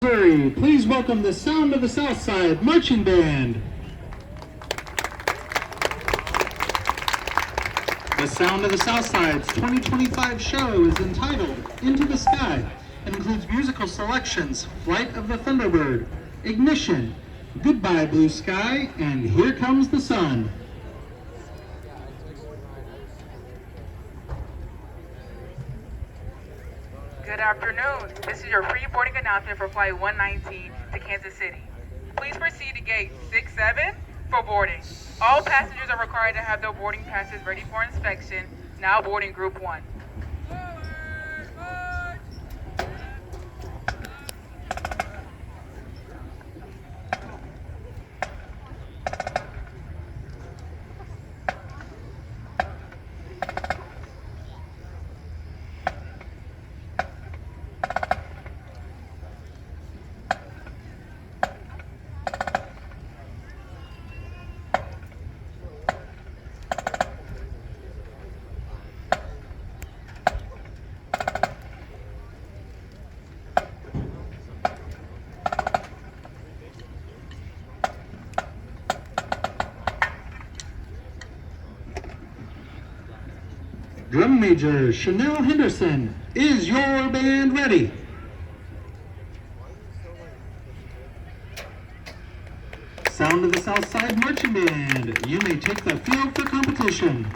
Missouri, please welcome the Sound of the Southside Marching Band. The Sound of the Southside's 2025 show is entitled Into the Sky and includes musical selections Flight of the Thunderbird, Ignition, Goodbye Blue Sky, and Here Comes the Sun. Good afternoon. This is your free boarding announcement for Flight 119 to Kansas City. Please proceed to gate 67 for boarding. All passengers are required to have their boarding passes ready for inspection. Now boarding Group 1. Drum Major Chanel Henderson, is your band ready? Sound of the Southside Marching Band, you may take the field for competition.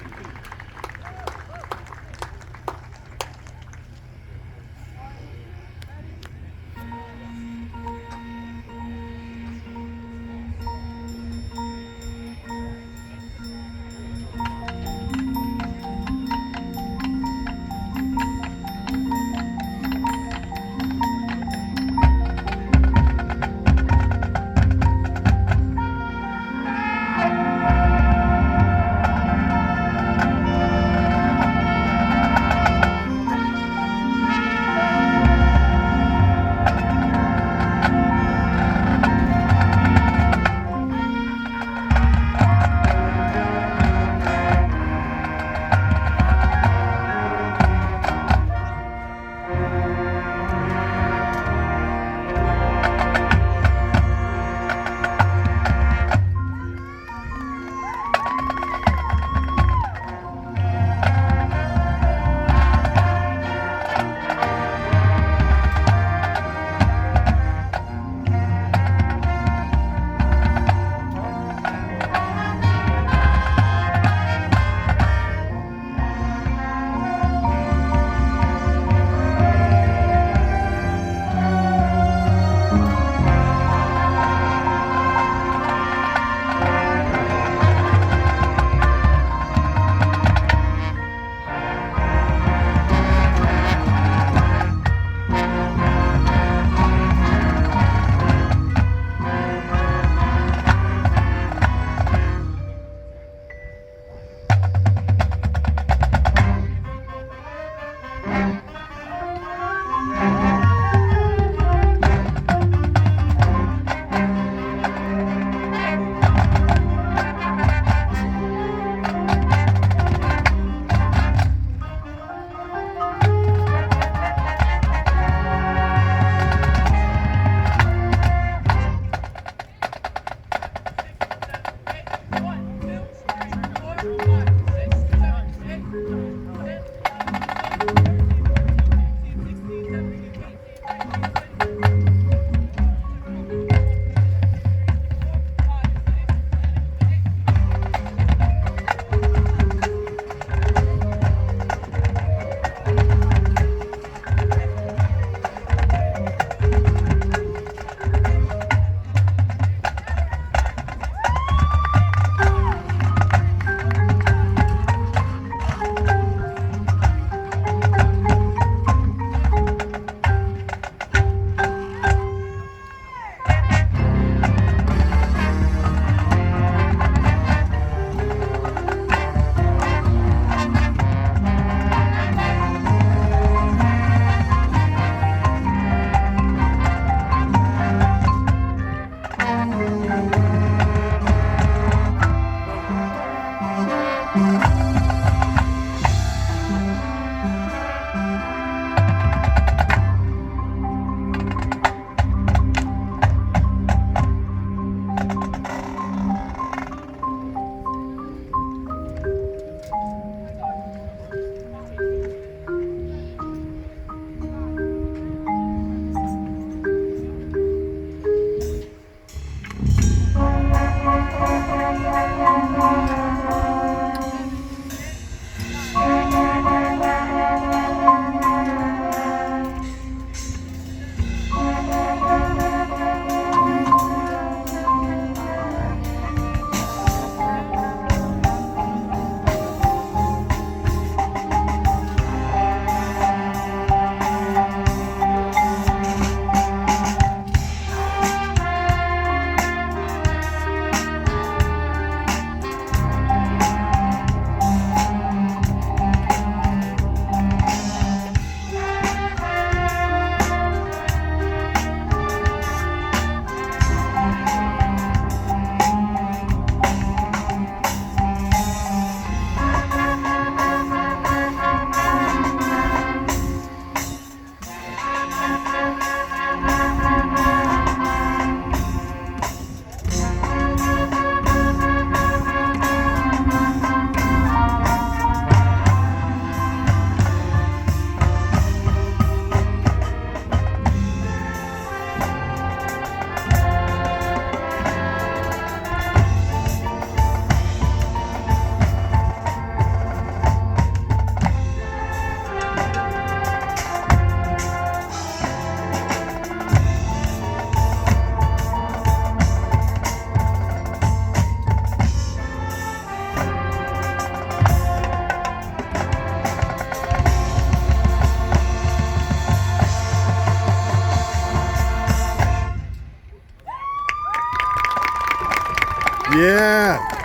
Yeah.